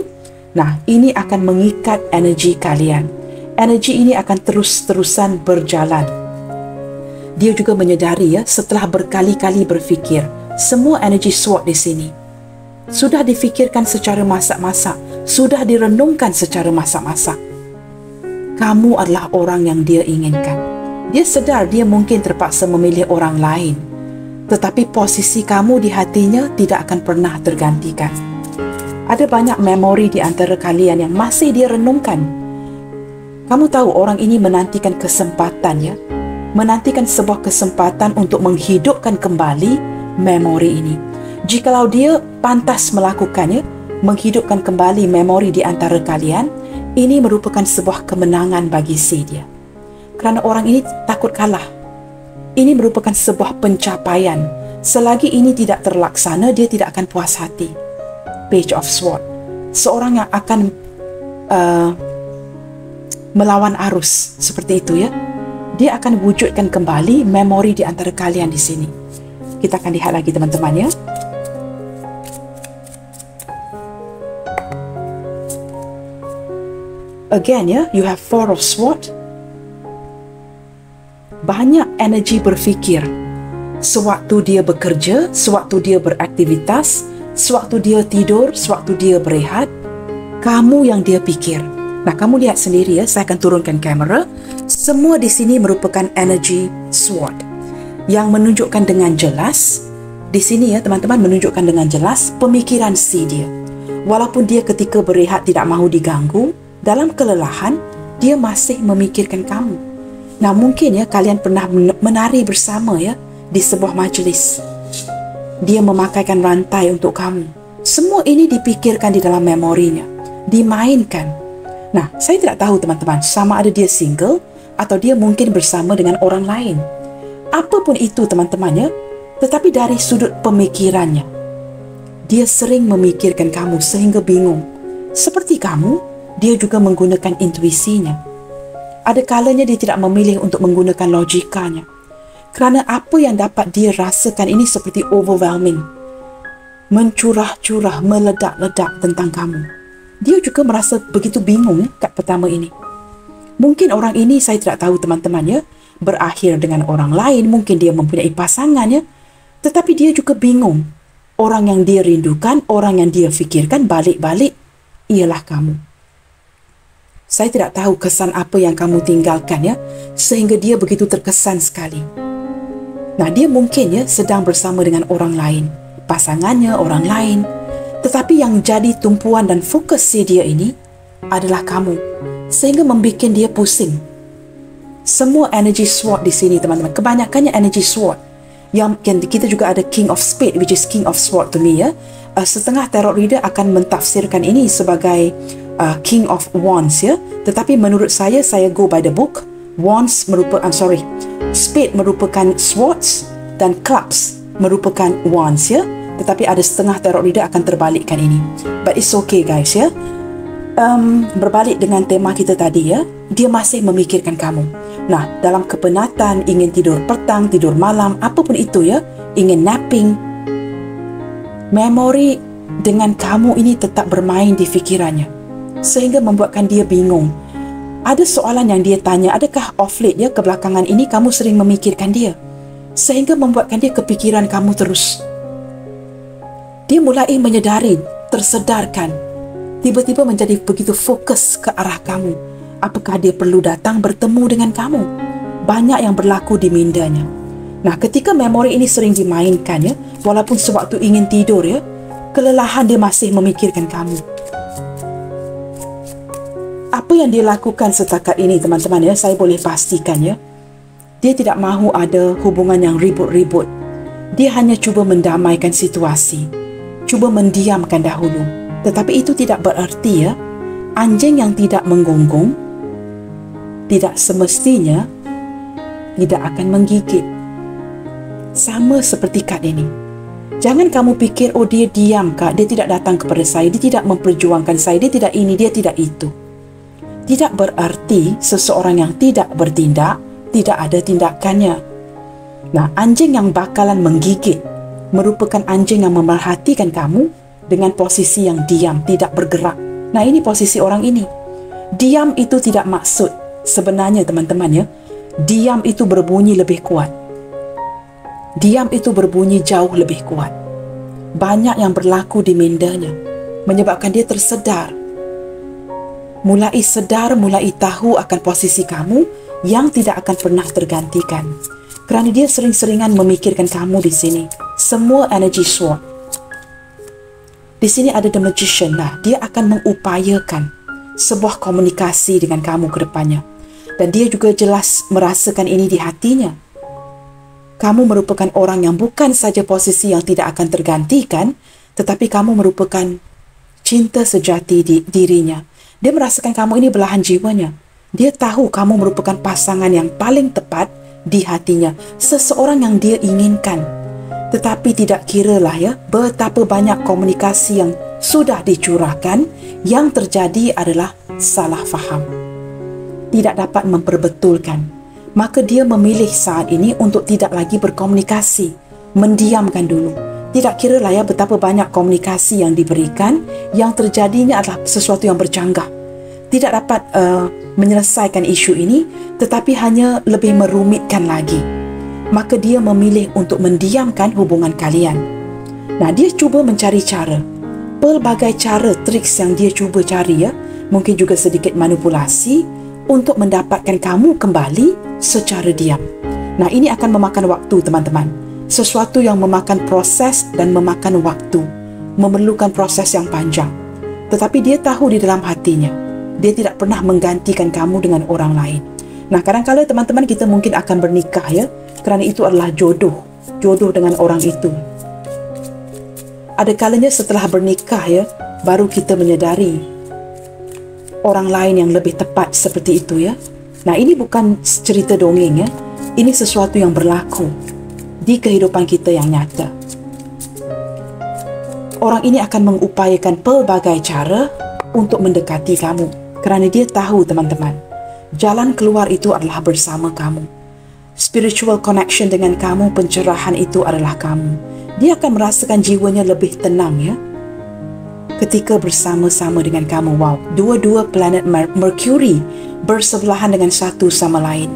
nah ini akan mengikat energi kalian. Energi ini akan terus-terusan berjalan. Dia juga menyedari setelah berkali-kali berfikir, semua energi SWOT di sini sudah difikirkan secara masak-masak, sudah direnungkan secara masak-masak. Kamu adalah orang yang dia inginkan. Dia sedar dia mungkin terpaksa memilih orang lain, tetapi posisi kamu di hatinya tidak akan pernah tergantikan. Ada banyak memori di antara kalian yang masih dia renungkan. Kamu tahu orang ini menantikan kesempatan menantikan sebuah kesempatan untuk menghidupkan kembali memori ini. Jikalau dia pantas melakukannya, menghidupkan kembali memori di antara kalian, ini merupakan sebuah kemenangan bagi si dia. Kerana orang ini takut kalah. Ini merupakan sebuah pencapaian. Selagi ini tidak terlaksana, dia tidak akan puas hati. Page of Swords. Seorang yang akan melawan arus seperti itu Dia akan wujudkan kembali memori di antara kalian di sini. Kita akan lihat lagi teman-teman Again you have Four of Swords. Banyak energi berfikir. Sewaktu dia bekerja, sewaktu dia beraktivitas, sewaktu dia tidur, sewaktu dia berehat, kamu yang dia fikir. Nah, kamu lihat sendiri saya akan turunkan kamera. Semua di sini merupakan energi SWOT yang menunjukkan dengan jelas. Di sini teman-teman, menunjukkan dengan jelas pemikiran si dia. Walaupun dia ketika berehat tidak mahu diganggu, dalam kelelahan, dia masih memikirkan kamu. Nah, mungkin kalian pernah menari bersama di sebuah majlis. Dia memakaikan rantai untuk kamu. Semua ini dipikirkan di dalam memorinya, dimainkan. Nah, saya tidak tahu teman-teman, sama ada dia single atau dia mungkin bersama dengan orang lain. Apapun itu teman-teman tetapi dari sudut pemikirannya, dia sering memikirkan kamu sehingga bingung. Seperti kamu, dia juga menggunakan intuisinya. Ada kalanya dia tidak memilih untuk menggunakan logikanya. Kerana apa yang dapat dia rasakan ini seperti overwhelming. Mencurah-curah, meledak-ledak tentang kamu. Dia juga merasa begitu bingung kat pertama ini. Mungkin orang ini, saya tidak tahu teman-teman berakhir dengan orang lain. Mungkin dia mempunyai pasangan tetapi dia juga bingung. Orang yang dia rindukan, orang yang dia fikirkan balik-balik ialah kamu. Saya tidak tahu kesan apa yang kamu tinggalkan sehingga dia begitu terkesan sekali. Nah, dia mungkin sedang bersama dengan orang lain, pasangannya orang lain, tetapi yang jadi tumpuan dan fokus dia ini adalah kamu, sehingga membuat dia pusing. Semua energi SWOT di sini teman-teman, kebanyakannya energi SWOT. Yang kita juga ada King of Spades, which is King of Swords to me setengah tarot reader akan mentafsirkan ini sebagai King of Wands tetapi menurut saya go by the book. Wands merupakan Spade merupakan Swords dan Clubs merupakan Wands tetapi ada setengah tarot reader akan terbalikkan ini, but it's okay guys berbalik dengan tema kita tadi dia masih memikirkan kamu. Nah, dalam kepenatan, ingin tidur petang, tidur malam, apapun itu ingin napping, memori dengan kamu ini tetap bermain di fikirannya sehingga membuatkan dia bingung. Ada soalan yang dia tanya, adakah off late kebelakangan ini kamu sering memikirkan dia sehingga membuatkan dia kepikiran kamu terus. Dia mulai menyedari, tersedarkan, tiba-tiba menjadi begitu fokus ke arah kamu. Apakah dia perlu datang bertemu dengan kamu? Banyak yang berlaku di mindanya. Nah, ketika memori ini sering dimainkan walaupun sewaktu ingin tidur kelelahan dia masih memikirkan kamu. Apa yang dia lakukan setakat ini teman-teman saya boleh pastikan dia tidak mahu ada hubungan yang ribut-ribut. Dia hanya cuba mendamaikan situasi, cuba mendiamkan dahulu. Tetapi itu tidak bererti anjing yang tidak menggonggong tidak semestinya tidak akan menggigit. Sama seperti kad ini. Jangan kamu fikir, oh dia diam kak, dia tidak datang kepada saya, dia tidak memperjuangkan saya, dia tidak ini, dia tidak itu. Tidak berarti seseorang yang tidak bertindak, tidak ada tindakannya. Nah, anjing yang bakalan menggigit merupakan anjing yang memerhatikan kamu dengan posisi yang diam, tidak bergerak. Nah, ini posisi orang ini. Diam itu tidak maksud, sebenarnya teman-teman ya, diam itu berbunyi lebih kuat. Diam itu berbunyi jauh lebih kuat. Banyak yang berlaku di mindanya, menyebabkan dia tersedar. Mulai sedar, mulai tahu akan posisi kamu yang tidak akan pernah tergantikan. Kerana dia sering-seringan memikirkan kamu di sini. Semua energy sword. Di sini ada The Magician. Nah, dia akan mengupayakan sebuah komunikasi dengan kamu ke depannya. Dan dia juga jelas merasakan ini di hatinya. Kamu merupakan orang yang bukan saja posisi yang tidak akan tergantikan, tetapi kamu merupakan cinta sejati di dirinya. Dia merasakan kamu ini belahan jiwanya. Dia tahu kamu merupakan pasangan yang paling tepat di hatinya, seseorang yang dia inginkan. Tetapi tidak kiralah ya, betapa banyak komunikasi yang sudah dicurahkan, yang terjadi adalah salah faham. Tidak dapat memperbetulkan. Maka dia memilih saat ini untuk tidak lagi berkomunikasi, mendiamkan dulu. Tidak kiralah ya betapa banyak komunikasi yang diberikan, yang terjadinya adalah sesuatu yang bercanggah. Tidak dapat menyelesaikan isu ini, tetapi hanya lebih merumitkan lagi. Maka dia memilih untuk mendiamkan hubungan kalian. Nah, dia cuba mencari cara. Pelbagai cara, triks yang dia cuba cari ya, mungkin juga sedikit manipulasi untuk mendapatkan kamu kembali secara diam. Nah, ini akan memakan waktu teman-teman. Sesuatu yang memakan proses dan memakan waktu, memerlukan proses yang panjang. Tetapi dia tahu di dalam hatinya, dia tidak pernah menggantikan kamu dengan orang lain. Nah, kadang-kadang teman-teman kita mungkin akan bernikah ya, kerana itu adalah jodoh dengan orang itu. Ada kalanya setelah bernikah ya, baru kita menyadari orang lain yang lebih tepat seperti itu ya. Nah, ini bukan cerita dongeng ya. Ini sesuatu yang berlaku di kehidupan kita yang nyata. Orang ini akan mengupayakan pelbagai cara untuk mendekati kamu. Kerana dia tahu teman-teman, jalan keluar itu adalah bersama kamu. Spiritual connection dengan kamu, pencerahan itu adalah kamu. Dia akan merasakan jiwanya lebih tenang ya, ketika bersama-sama dengan kamu. Wow, dua-dua planet Mercury bersebelahan dengan satu sama lain.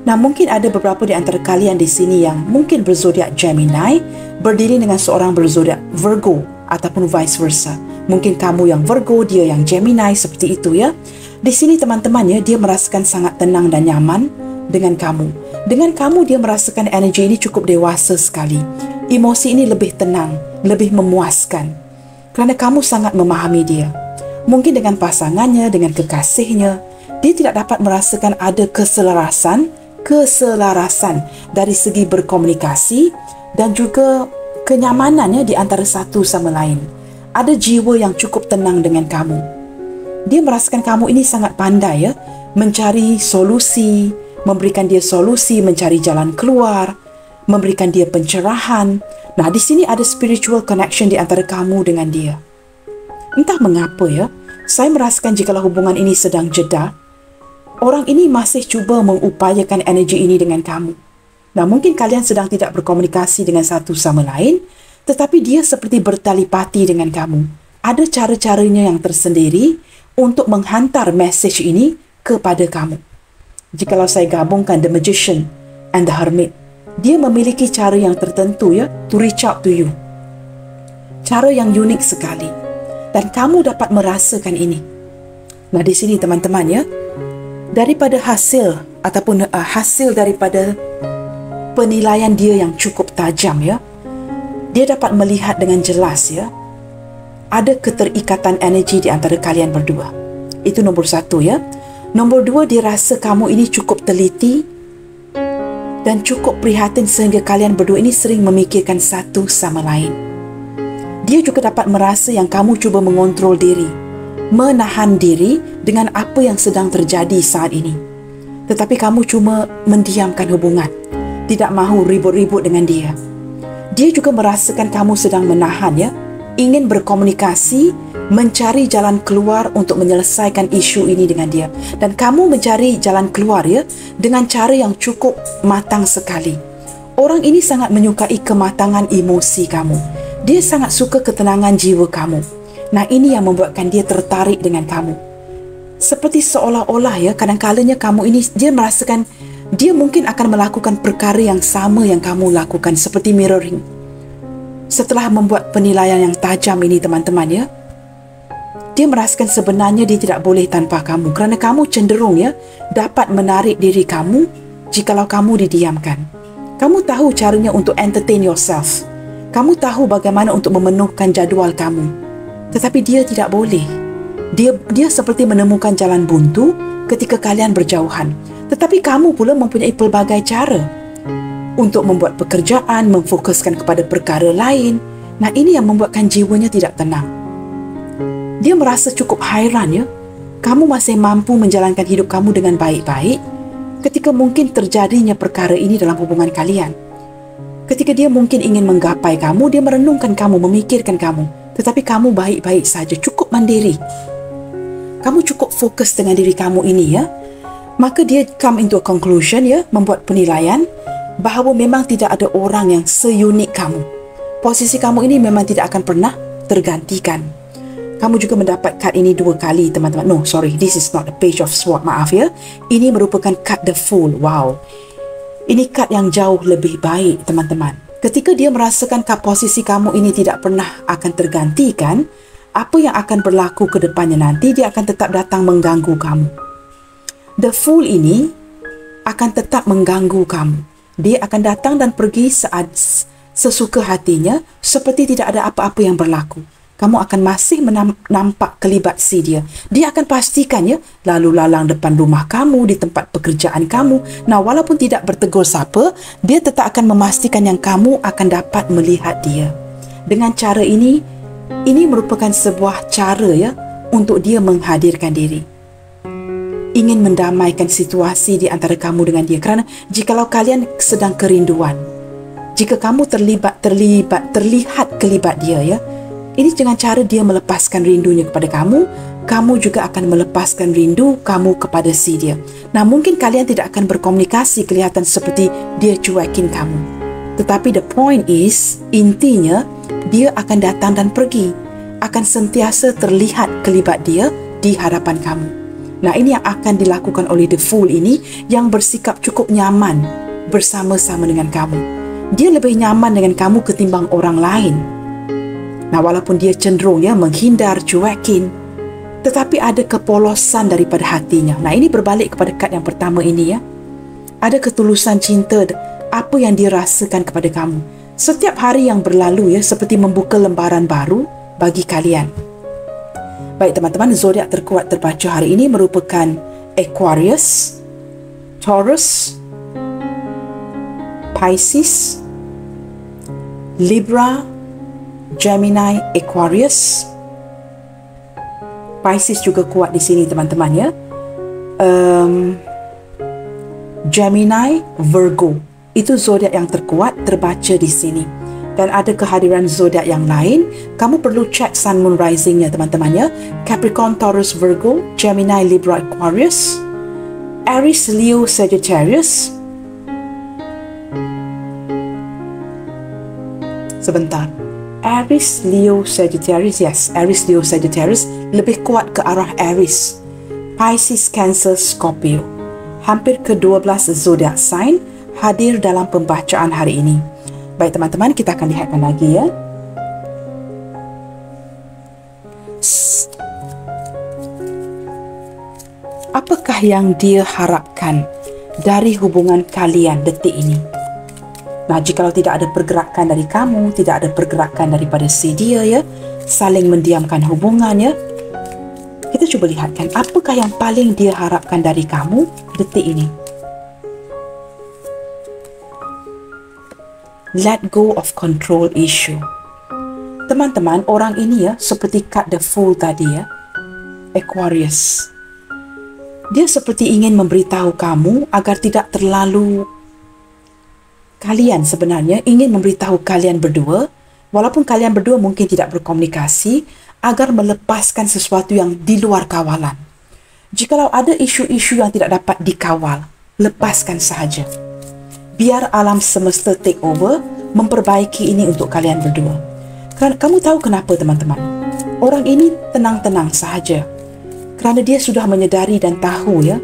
Nah, mungkin ada beberapa di antara kalian di sini yang mungkin berzodiak Gemini, berdiri dengan seorang berzodiak Virgo, ataupun vice versa. Mungkin kamu yang Virgo, dia yang Gemini, seperti itu ya. Di sini teman-teman ya, dia merasakan sangat tenang dan nyaman dengan kamu. Dengan kamu dia merasakan energi ini cukup dewasa sekali. Emosi ini lebih tenang, lebih memuaskan. Kerana kamu sangat memahami dia. Mungkin dengan pasangannya, dengan kekasihnya, dia tidak dapat merasakan ada keselarasan dari segi berkomunikasi dan juga kenyamanannya di antara satu sama lain. Ada jiwa yang cukup tenang dengan kamu. Dia merasakan kamu ini sangat pandai ya, mencari solusi, memberikan dia solusi, mencari jalan keluar, memberikan dia pencerahan. Nah, di sini ada spiritual connection di antara kamu dengan dia. Entah mengapa ya, saya merasakan jikalau hubungan ini sedang jeda, orang ini masih cuba mengupayakan energi ini dengan kamu. Nah, mungkin kalian sedang tidak berkomunikasi dengan satu sama lain, tetapi dia seperti bertalipati dengan kamu. Ada cara-caranya yang tersendiri untuk menghantar message ini kepada kamu. Jikalau saya gabungkan The Magician and The Hermit, dia memiliki cara yang tertentu ya, to reach out to you. Cara yang unik sekali. Dan kamu dapat merasakan ini. Nah, di sini teman-teman ya, daripada hasil daripada penilaian dia yang cukup tajam ya, dia dapat melihat dengan jelas ya, ada keterikatan energi di antara kalian berdua. Itu nombor satu ya. Nombor dua, dia rasa kamu ini cukup teliti dan cukup prihatin sehingga kalian berdua ini sering memikirkan satu sama lain. Dia juga dapat merasa yang kamu cuba mengontrol diri, menahan diri dengan apa yang sedang terjadi saat ini. Tetapi kamu cuma mendiamkan hubungan, tidak mahu ribut-ribut dengan dia. Dia juga merasakan kamu sedang menahan, ya, ingin berkomunikasi, mencari jalan keluar untuk menyelesaikan isu ini dengan dia. Dan kamu mencari jalan keluar, ya, dengan cara yang cukup matang sekali. Orang ini sangat menyukai kematangan emosi kamu. Dia sangat suka ketenangan jiwa kamu. Nah, ini yang membuatkan dia tertarik dengan kamu. Seperti seolah-olah, ya, kadang-kalanya kamu ini, dia merasakan dia mungkin akan melakukan perkara yang sama yang kamu lakukan, seperti mirroring. Setelah membuat penilaian yang tajam ini, teman-teman, ya, dia merasakan sebenarnya dia tidak boleh tanpa kamu, kerana kamu cenderung, ya, dapat menarik diri kamu jikalau kamu didiamkan. Kamu tahu caranya untuk entertain yourself. Kamu tahu bagaimana untuk memenuhkan jadual kamu. Tetapi dia tidak boleh. Dia seperti menemukan jalan buntu ketika kalian berjauhan. Tetapi kamu pula mempunyai pelbagai cara untuk membuat pekerjaan, memfokuskan kepada perkara lain. Nah, ini yang membuatkan jiwanya tidak tenang. Dia merasa cukup hairan, ya, kamu masih mampu menjalankan hidup kamu dengan baik-baik ketika mungkin terjadinya perkara ini dalam hubungan kalian. Ketika dia mungkin ingin menggapai kamu, dia merenungkan kamu, memikirkan kamu. Tetapi kamu baik-baik saja, cukup mandiri. Kamu cukup fokus dengan diri kamu ini, ya. Maka dia come into a conclusion, ya, membuat penilaian bahawa memang tidak ada orang yang seunik kamu. Posisi kamu ini memang tidak akan pernah tergantikan. Kamu juga mendapat kad ini 2 kali, teman-teman. No, sorry, this is not a page of sword, maaf, ya. Ini merupakan kad the Fool. Wow. Ini kad yang jauh lebih baik, teman-teman. Ketika dia merasakan posisi kamu ini tidak pernah akan tergantikan, apa yang akan berlaku ke depannya nanti, dia akan tetap datang mengganggu kamu. The Fool ini akan tetap mengganggu kamu. Dia akan datang dan pergi saat sesuka hatinya, seperti tidak ada apa-apa yang berlaku. Kamu akan masih nampak kelibat si dia. Dia akan pastikan, ya, lalu lalang depan rumah kamu, di tempat pekerjaan kamu. Nah, walaupun tidak bertegur sapa, dia tetap akan memastikan yang kamu akan dapat melihat dia. Dengan cara ini merupakan sebuah cara, ya, untuk dia menghadirkan diri. Ingin mendamaikan situasi di antara kamu dengan dia. Kerana jikalau kalian sedang kerinduan, jika kamu terlihat kelibat dia, ya, ini dengan cara dia melepaskan rindunya kepada kamu, kamu juga akan melepaskan rindu kamu kepada si dia. Nah, mungkin kalian tidak akan berkomunikasi kelihatan seperti dia cuekin kamu. Tetapi the point is, intinya, dia akan datang dan pergi. Akan sentiasa terlihat kelibat dia di hadapan kamu. Nah, ini yang akan dilakukan oleh the Fool ini, yang bersikap cukup nyaman bersama-sama dengan kamu. Dia lebih nyaman dengan kamu ketimbang orang lain. Nah, walaupun dia cenderung, ya, menghindar, cuekin, tetapi ada kepolosan daripada hatinya. Nah, ini berbalik kepada kad yang pertama ini, ya. Ada ketulusan cinta, apa yang dia rasakan kepada kamu. Setiap hari yang berlalu, ya, seperti membuka lembaran baru bagi kalian. Baik, teman-teman, zodiak terkuat terbaca hari ini merupakan Aquarius, Taurus, Pisces, Libra, Gemini, Aquarius. Pisces juga kuat di sini, teman-teman, ya. Gemini, Virgo. Itu zodiak yang terkuat terbaca di sini. Dan ada kehadiran zodiak yang lain. Kamu perlu cek Sun Moon Rising-nya, teman-teman, ya. Capricorn, Taurus, Virgo, Gemini, Libra, Aquarius, Aries, Leo, Sagittarius. Sebentar. Aries, Leo, Sagittarius. Yes, Aries, Leo, Sagittarius lebih kuat ke arah Aries. Pisces, Cancer, Scorpio. Hampir ke-12 zodiak sign hadir dalam pembacaan hari ini. Baik, teman-teman, kita akan lihatkan lagi, ya. Apakah yang dia harapkan dari hubungan kalian detik ini? Nah, jikalau tidak ada pergerakan dari kamu, tidak ada pergerakan daripada si dia, ya, saling mendiamkan hubungan, ya, kita cuba lihatkan apakah yang paling dia harapkan dari kamu detik ini. Let go of control issue. Teman-teman, orang ini, ya, seperti kad the Fool tadi, ya, Aquarius. Dia seperti ingin memberitahu kamu agar tidak terlalu kalian sebenarnya ingin memberitahu kalian berdua, walaupun kalian berdua mungkin tidak berkomunikasi, agar melepaskan sesuatu yang di luar kawalan. Jikalau ada isu-isu yang tidak dapat dikawal, lepaskan sahaja. Biar alam semesta take over, memperbaiki ini untuk kalian berdua. Kerana kamu tahu kenapa, teman-teman? Orang ini tenang-tenang sahaja. Kerana dia sudah menyedari dan tahu ya,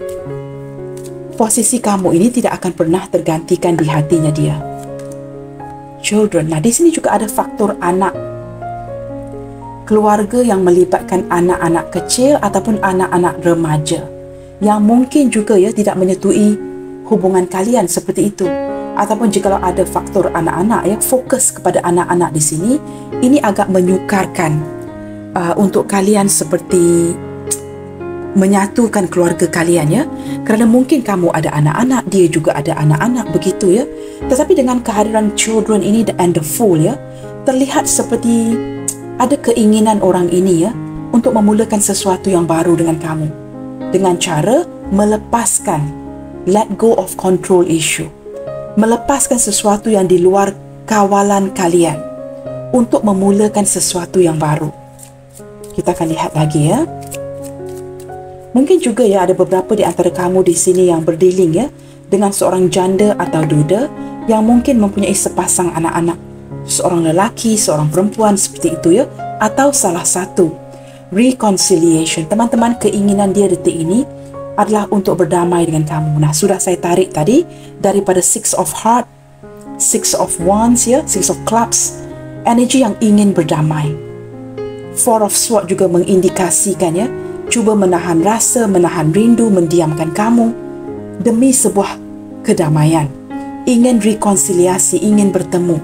posisi kamu ini tidak akan pernah tergantikan di hatinya dia. Children. Nah, di sini juga ada faktor anak. Keluarga yang melibatkan anak-anak kecil ataupun anak-anak remaja yang mungkin juga ya tidak menyetui hubungan kalian seperti itu. Ataupun jikalau ada faktor anak-anak ya, fokus kepada anak-anak di sini, ini agak menyukarkan untuk kalian seperti menyatukan keluarga kalian ya. Kerana mungkin kamu ada anak-anak, dia juga ada anak-anak, begitu ya. Tetapi dengan kehadiran children ini and the fool ya, terlihat seperti ada keinginan orang ini ya untuk memulakan sesuatu yang baru dengan kamu. Dengan cara melepaskan, let go of control issue. Melepaskan sesuatu yang di luar kawalan kalian untuk memulakan sesuatu yang baru. Kita akan lihat lagi ya. Mungkin juga ya ada beberapa di antara kamu di sini yang berdealing ya dengan seorang janda atau duda yang mungkin mempunyai sepasang anak-anak. Seorang lelaki, seorang perempuan seperti itu ya, atau salah satu. Reconciliation. Teman-teman, keinginan dia detik ini adalah untuk berdamai dengan kamu. Nah, sudah saya tarik tadi daripada Six of Heart, Six of Wands ya, Six of Clubs, energi yang ingin berdamai. Four of Swords juga mengindikasikan ya, cuba menahan rasa, menahan rindu, mendiamkan kamu demi sebuah kedamaian. Ingin rekonsiliasi, ingin bertemu.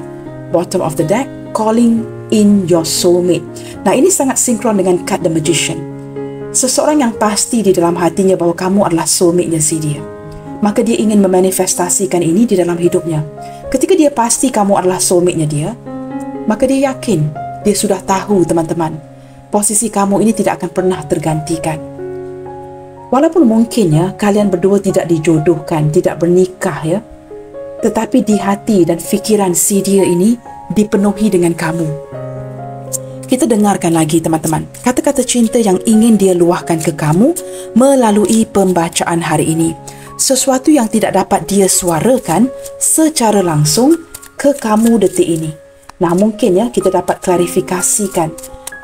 Bottom of the deck, calling in your soulmate. Nah, ini sangat sinkron dengan card The Magician. Seseorang yang pasti di dalam hatinya bahawa kamu adalah soulmate-nya si dia. Maka dia ingin memanifestasikan ini di dalam hidupnya. Ketika dia pasti kamu adalah soulmate-nya dia, maka dia yakin, dia sudah tahu teman-teman, posisi kamu ini tidak akan pernah tergantikan. Walaupun mungkin ya, kalian berdua tidak dijodohkan, tidak bernikah ya, tetapi di hati dan fikiran si dia ini dipenuhi dengan kamu. Kita dengarkan lagi teman-teman, kata-kata cinta yang ingin dia luahkan ke kamu melalui pembacaan hari ini. Sesuatu yang tidak dapat dia suarakan secara langsung ke kamu detik ini. Nah, mungkin ya kita dapat klarifikasikan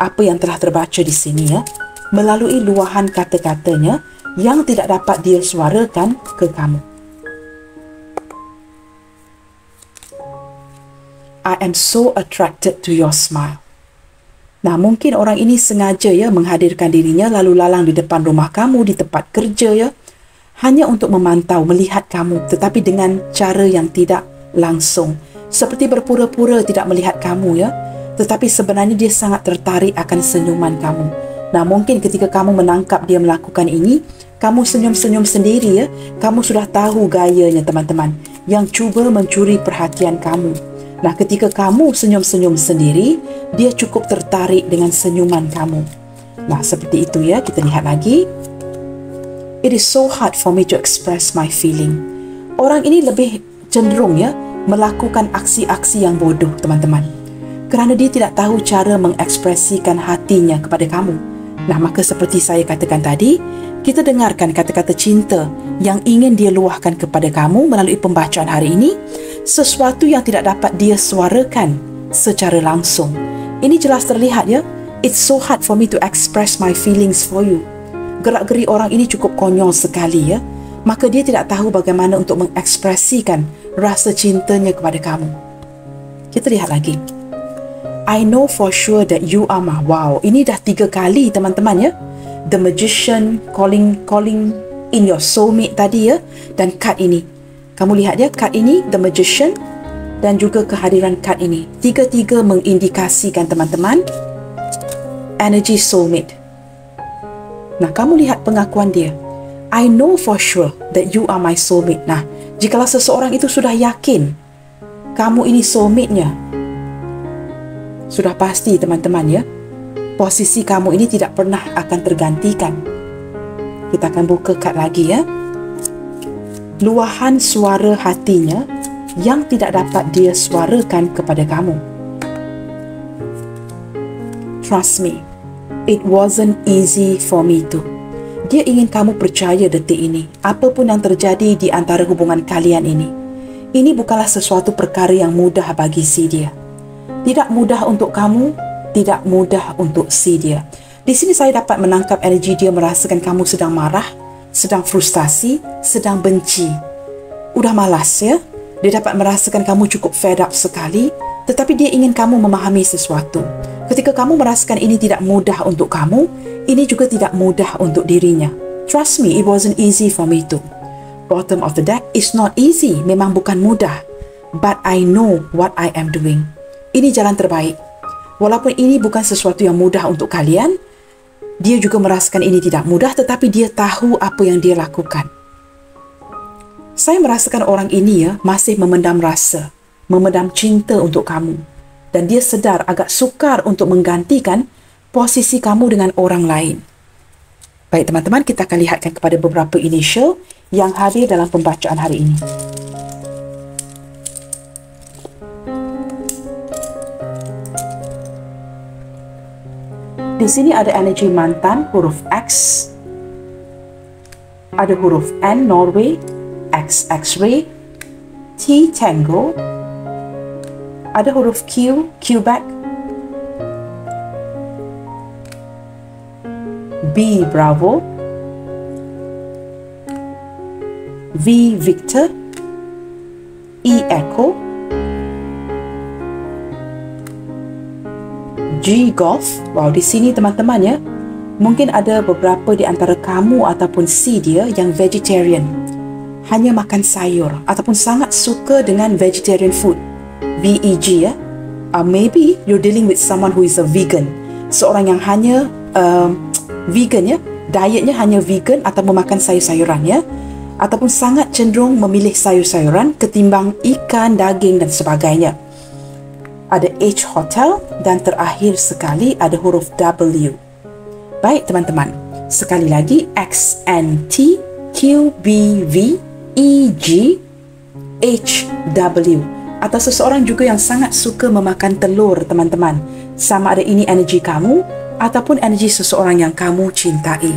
apa yang telah terbaca di sini ya, melalui luahan kata-katanya yang tidak dapat dia suarakan ke kamu. I am so attracted to your smile. Nah, mungkin orang ini sengaja ya menghadirkan dirinya lalu lalang di depan rumah kamu, di tempat kerja ya, hanya untuk memantau, melihat kamu, tetapi dengan cara yang tidak langsung. Seperti berpura-pura tidak melihat kamu ya, tetapi sebenarnya dia sangat tertarik akan senyuman kamu. Nah, mungkin ketika kamu menangkap dia melakukan ini, kamu senyum-senyum sendiri ya. Kamu sudah tahu gayanya teman-teman, yang cuba mencuri perhatian kamu. Nah, ketika kamu senyum-senyum sendiri, dia cukup tertarik dengan senyuman kamu. Nah, seperti itu ya, kita lihat lagi. It is so hard for me to express my feeling. Orang ini lebih cenderung ya melakukan aksi-aksi yang bodoh, teman-teman. Kerana dia tidak tahu cara mengekspresikan hatinya kepada kamu. Nah, maka seperti saya katakan tadi, kita dengarkan kata-kata cinta yang ingin dia luahkan kepada kamu melalui pembacaan hari ini. Sesuatu yang tidak dapat dia suarakan secara langsung. Ini jelas terlihat ya. It's so hard for me to express my feelings for you. Gerak-geri orang ini cukup konyol sekali ya. Maka dia tidak tahu bagaimana untuk mengekspresikan rasa cintanya kepada kamu. Kita lihat lagi. I know for sure that you are my... Wow, ini dah 3 kali teman-teman ya. The Magician, calling in your soulmate tadi ya. Dan card ini. Kamu lihat ya, kad ini, The Magician, dan juga kehadiran kad ini. Tiga-tiga mengindikasikan teman-teman, energy soulmate. Nah, kamu lihat pengakuan dia. I know for sure that you are my soulmate. Nah, jikalau seseorang itu sudah yakin, kamu ini soulmate-nya, sudah pasti teman-teman ya, posisi kamu ini tidak pernah akan tergantikan. Kita akan buka kad lagi ya. Luahan suara hatinya yang tidak dapat dia suarakan kepada kamu. Trust me, it wasn't easy for me too. Dia ingin kamu percaya detik ini, apapun yang terjadi di antara hubungan kalian ini bukanlah sesuatu perkara yang mudah bagi si dia. Tidak mudah untuk kamu, tidak mudah untuk si dia. Di sini saya dapat menangkap energi dia merasakan kamu sedang marah, sedang frustasi, sedang benci. Udah malas ya? Dia dapat merasakan kamu cukup fed up sekali, tetapi dia ingin kamu memahami sesuatu. Ketika kamu merasakan ini tidak mudah untuk kamu, ini juga tidak mudah untuk dirinya. Trust me, it wasn't easy for me too. Bottom of the deck is not easy, memang bukan mudah. But I know what I am doing. Ini jalan terbaik. Walaupun ini bukan sesuatu yang mudah untuk kalian, dia juga merasakan ini tidak mudah, tetapi dia tahu apa yang dia lakukan. Saya merasakan orang ini masih memendam rasa, memendam cinta untuk kamu. Dan dia sedar agak sukar untuk menggantikan posisi kamu dengan orang lain. Baik teman-teman, kita akan lihatkan kepada beberapa initial yang hadir dalam pembacaan hari ini. Di sini ada energi mantan, huruf X. Ada huruf N, Norway, X, X-ray, T, Tango. Ada huruf Q, Quebec, B, Bravo, V, Victor, E, Echo, G, Golf. Wow, di sini teman-teman ya, mungkin ada beberapa di antara kamu ataupun si dia yang vegetarian, hanya makan sayur ataupun sangat suka dengan vegetarian food. VEG ya. Maybe you're dealing with someone who is a vegan. Seorang yang hanya vegan ya, dietnya hanya vegan atau memakan sayur-sayuran ya, ataupun sangat cenderung memilih sayur-sayuran ketimbang ikan, daging dan sebagainya. Ada H, Hotel, dan terakhir sekali ada huruf W. Baik teman-teman, sekali lagi X, N, T, Q, B, V, E, G, H, W. Atau seseorang juga yang sangat suka memakan telur teman-teman. Sama ada ini energi kamu ataupun energi seseorang yang kamu cintai.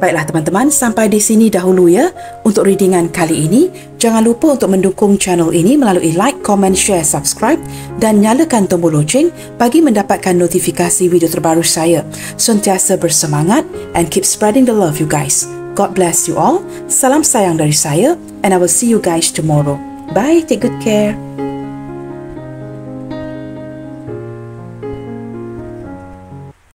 Baiklah teman-teman, sampai di sini dahulu ya untuk readingan kali ini. Jangan lupa untuk mendukung channel ini melalui like, comment, share, subscribe dan nyalakan tombol loceng bagi mendapatkan notifikasi video terbaru saya. Sentiasa bersemangat and keep spreading the love you guys. God bless you all. Salam sayang dari saya and I will see you guys tomorrow. Bye, take good care.